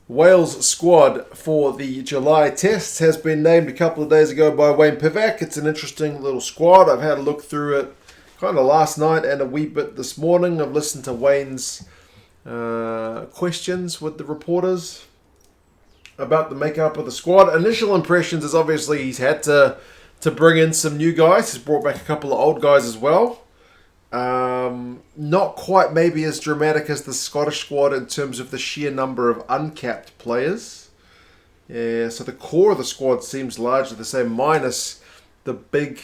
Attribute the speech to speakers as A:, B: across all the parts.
A: Wales squad for the July Test has been named a couple of days ago by Wayne Pivac. It's an interesting little squad. I've had a look through it kind of last night and a wee bit this morning. I've listened to Wayne's questions with the reporters about the makeup of the squad. Initial impressions is obviously he's had to bring in some new guys. He's brought back a couple of old guys as well. Not quite maybe as dramatic as the Scottish squad in terms of the sheer number of uncapped players. Yeah, so the core of the squad seems largely the same, minus the big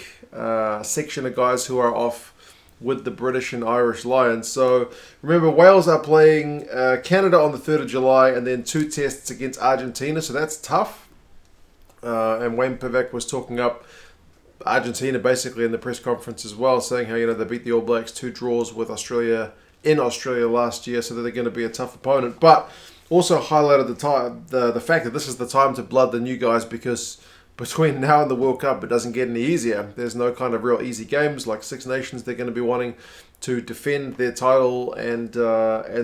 A: section of guys who are off with the British and Irish Lions. So remember, Wales are playing Canada on the 3rd of July and then 2 tests against Argentina, so that's tough. And Wayne Pivac was talking up Argentina basically in the press conference as well, saying how they beat the All Blacks 2 draws with Australia in Australia last year, so that they're going to be a tough opponent. But also highlighted the fact that this is the time to blood the new guys, because between now and the World Cup it doesn't get any easier. There's no kind of real easy games like Six Nations. They're going to be wanting to defend their title and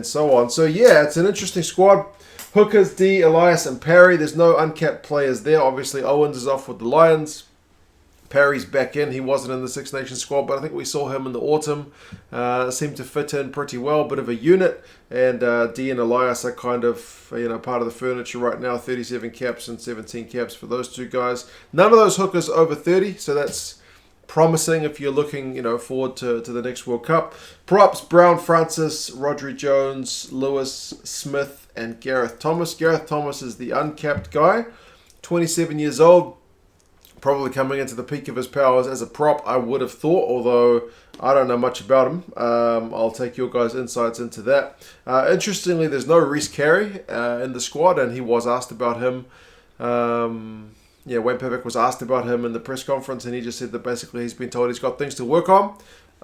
A: so on. So yeah, it's an interesting squad. Hookers, D, Elias and Parry. There's no uncapped players there. Obviously Owens is off with the Lions. Parry's back in. He wasn't in the Six Nations squad, but I think we saw him in the autumn. Seemed to fit in pretty well. Bit of a unit. And D and Elias are kind of part of the furniture right now. 37 caps and 17 caps for those two guys. None of those hookers over 30, so that's promising if you're looking forward to the next World Cup. Props: Brown, Francis, Rodri Jones, Lewis, Smith and Gareth Thomas. Gareth Thomas is the uncapped guy. 27 years old. Probably coming into the peak of his powers as a prop, I would have thought, although I don't know much about him. I'll take your guys' insights into that. Interestingly, there's no Reece Carey in the squad, and he was asked about him. Wayne Pivac was asked about him in the press conference, and he just said that basically he's been told he's got things to work on.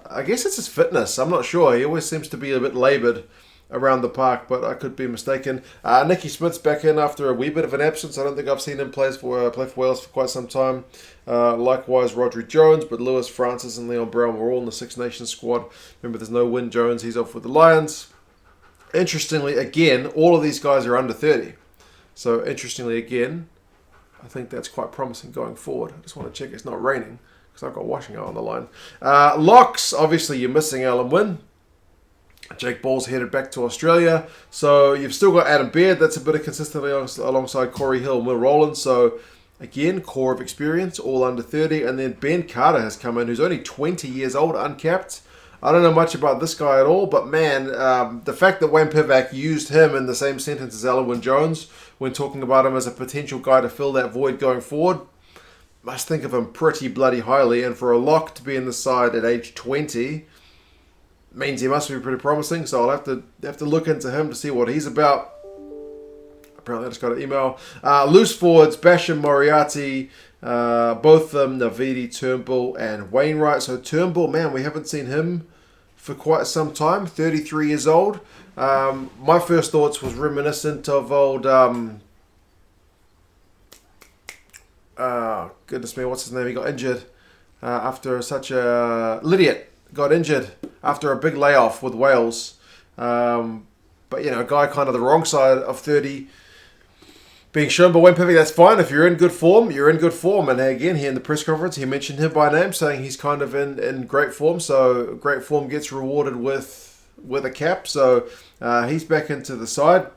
A: I guess it's his fitness. I'm not sure. He always seems to be a bit laboured around the park, but I could be mistaken. Nicky Smith's back in after a wee bit of an absence. I don't think I've seen him play for Wales for quite some time. Likewise, Rodri Jones, but Lewis, Francis and Leon Brown were all in the Six Nations squad. Remember, there's no Wyn Jones. He's off with the Lions. Interestingly, again, all of these guys are under 30. So, interestingly, again, I think that's quite promising going forward. I just want to check it's not raining, because I've got washing out on the line. Locks, obviously, you're missing Alan Wynne. Jake Ball's headed back to Australia. So you've still got Adam Baird. That's a bit of consistency alongside Corey Hill and Will Rowland. So again, core of experience, all under 30. And then Ben Carter has come in, who's only 20 years old, uncapped. I don't know much about this guy at all, but man, the fact that Wayne Pivac used him in the same sentence as Alun Jones when talking about him as a potential guy to fill that void going forward, must think of him pretty bloody highly. And for a lock to be in the side at age 20... means he must be pretty promising, so I'll have to look into him to see what he's about. Apparently I just got an email. Loose forwards, Basham, Moriarty, both of them, Navidi, Turnbull and Wainwright. So Turnbull, man, we haven't seen him for quite some time, 33 years old. My first thoughts was reminiscent of old, goodness me, what's his name? He got injured after such a... Lydiate. Got injured after a big layoff with Wales. But, a guy kind of the wrong side of 30 being shown by Wayne Pivac, that's fine. If you're in good form, you're in good form. And again, here in the press conference, he mentioned him by name, saying he's kind of in great form. So great form gets rewarded with a cap. So he's back into the side.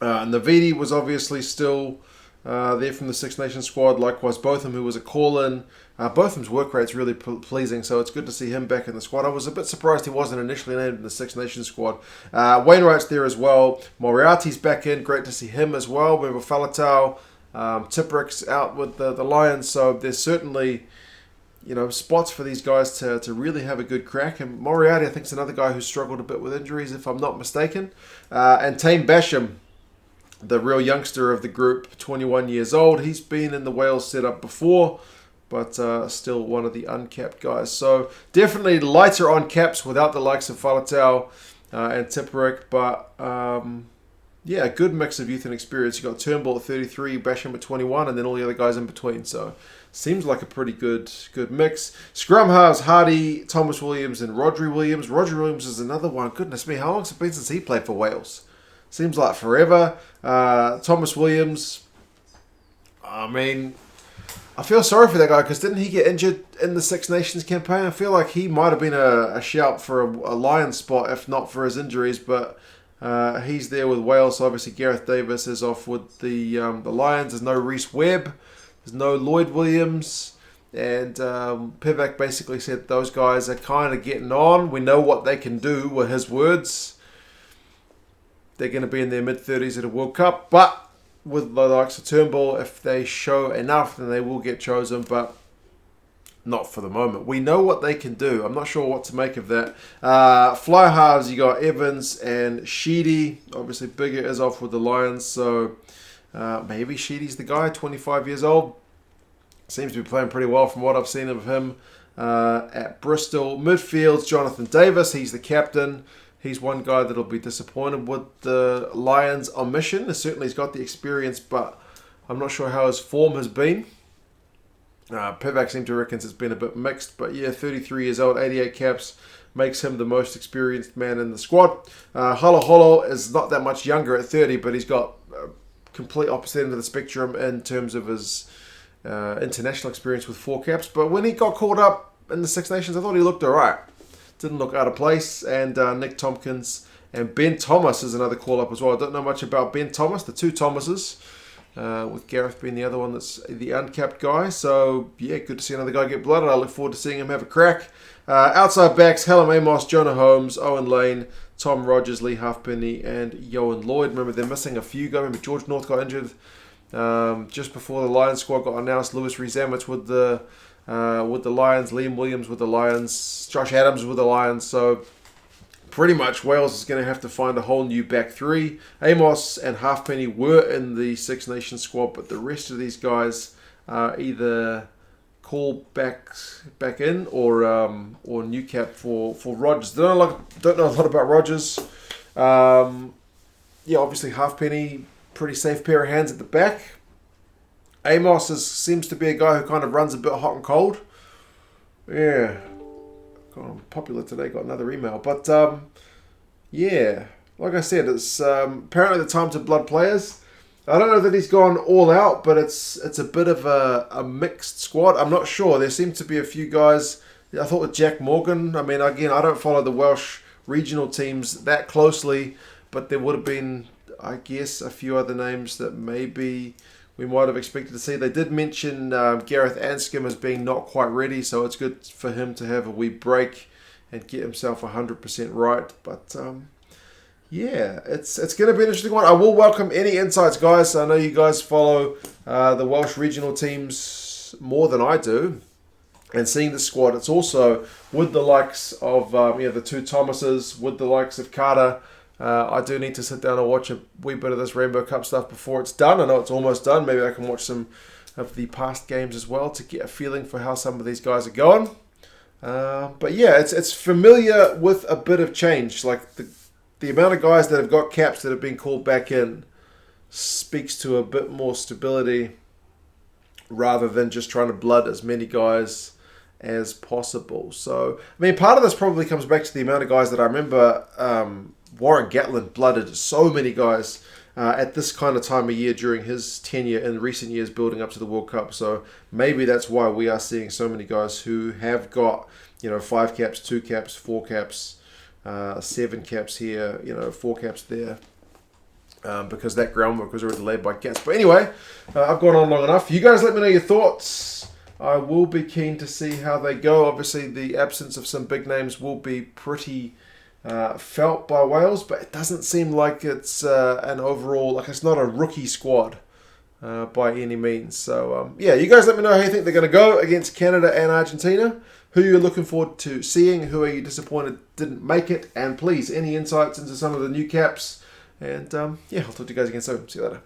A: Navidi was obviously still... there from the Six Nations squad. Likewise, Botham, who was a call-in. Botham's work rate's really pleasing, so it's good to see him back in the squad. I was a bit surprised he wasn't initially named in the Six Nations squad. Wainwright's there as well. Moriarty's back in. Great to see him as well. Remember Faletau, Tipperick's out with the Lions, so there's certainly spots for these guys to really have a good crack. And Moriarty, I think, is another guy who's struggled a bit with injuries, if I'm not mistaken. And Tame Basham, the real youngster of the group, 21 years old. He's been in the Wales setup before, but still one of the uncapped guys. So definitely lighter on caps without the likes of Faletau and Tipperick. But a good mix of youth and experience. You got Turnbull at 33, Basham at 21, and then all the other guys in between. So seems like a pretty good mix. Scrum halves, Hardy, Thomas Williams, and Rodri Williams. Rodri Williams is another one. Goodness me, how long has it been since he played for Wales? Seems like forever. Thomas Williams, I mean, I feel sorry for that guy because didn't he get injured in the Six Nations campaign? I feel like he might have been a shout for a Lions spot if not for his injuries, but he's there with Wales. So obviously Gareth Davis is off with the Lions. There's no Reece Webb. There's no Lloyd Williams. And Pivac basically said those guys are kind of getting on. We know what they can do, were his words. They're going to be in their mid-30s at a World Cup. But with the likes of Turnbull, if they show enough, then they will get chosen. But not for the moment. We know what they can do. I'm not sure what to make of that. Fly halves, you got Evans and Sheedy. Obviously, Bigger is off with the Lions. So maybe Sheedy's the guy, 25 years old. Seems to be playing pretty well from what I've seen of him at Bristol. Midfields, Jonathan Davis. He's the captain. He's one guy that'll be disappointed with the Lions' omission. Certainly he's got the experience, but I'm not sure how his form has been. Pivac seems to reckon it's been a bit mixed. But yeah, 33 years old, 88 caps. Makes him the most experienced man in the squad. Holo is not that much younger at 30, but he's got a complete opposite end of the spectrum in terms of his international experience with 4 caps. But when he got called up in the Six Nations, I thought he looked alright. Didn't look out of place. And Nick Tompkins and Ben Thomas is another call-up as well. I don't know much about Ben Thomas, the two Thomases, with Gareth being the other one that's the uncapped guy. So, yeah, good to see another guy get blooded. I look forward to seeing him have a crack. Outside backs, Hallam Amos, Jonah Holmes, Owen Lane, Tom Rogers, Lee Halfpenny, and Yohan Lloyd. Remember, they're missing a few guys. Remember, George North got injured just before the Lions squad got announced. Lewis Rees-Zammit with the Lions, Liam Williams with the Lions, Josh Adams with the Lions. So pretty much Wales is going to have to find a whole new back three. Amos and Halfpenny were in the Six Nations squad, but the rest of these guys are either called back in or new cap for Rogers. Don't know a lot about Rogers. Yeah, obviously Halfpenny, pretty safe pair of hands at the back. Amos seems to be a guy who kind of runs a bit hot and cold. Yeah. I'm popular today, got another email. But, yeah. Like I said, it's apparently the time to blood players. I don't know that he's gone all out, but it's a bit of a mixed squad. I'm not sure. There seem to be a few guys. I thought with Jack Morgan. I mean, again, I don't follow the Welsh regional teams that closely, but there would have been, I guess, a few other names that maybe we might have expected to see. They did mention Gareth Anscombe as being not quite ready, so it's good for him to have a wee break and get himself 100% right. But yeah, it's going to be an interesting one. I will welcome any insights, guys. I know you guys follow the Welsh regional teams more than I do. And seeing the squad, it's also with the likes of the two Thomases, with the likes of Carter. I do need to sit down and watch a wee bit of this Rainbow Cup stuff before it's done. I know it's almost done. Maybe I can watch some of the past games as well to get a feeling for how some of these guys are going. But yeah, it's familiar with a bit of change. Like the amount of guys that have got caps that have been called back in speaks to a bit more stability rather than just trying to blood as many guys as possible. So, I mean, part of this probably comes back to the amount of guys that I remember Warren Gatland blooded so many guys at this kind of time of year during his tenure in recent years building up to the World Cup. So maybe that's why we are seeing so many guys who have got, 5 caps, 2 caps, 4 caps, 7 caps here, 4 caps there. Because that groundwork was already laid by Cats. But anyway, I've gone on long enough. You guys let me know your thoughts. I will be keen to see how they go. Obviously, the absence of some big names will be pretty felt by Wales, but it doesn't seem like it's an overall, like it's not a rookie squad by any means. So, yeah, you guys let me know how you think they're going to go against Canada and Argentina. Who you're looking forward to seeing, who are you disappointed didn't make it, and please, any insights into some of the new caps. And, yeah, I'll talk to you guys again soon. See you later.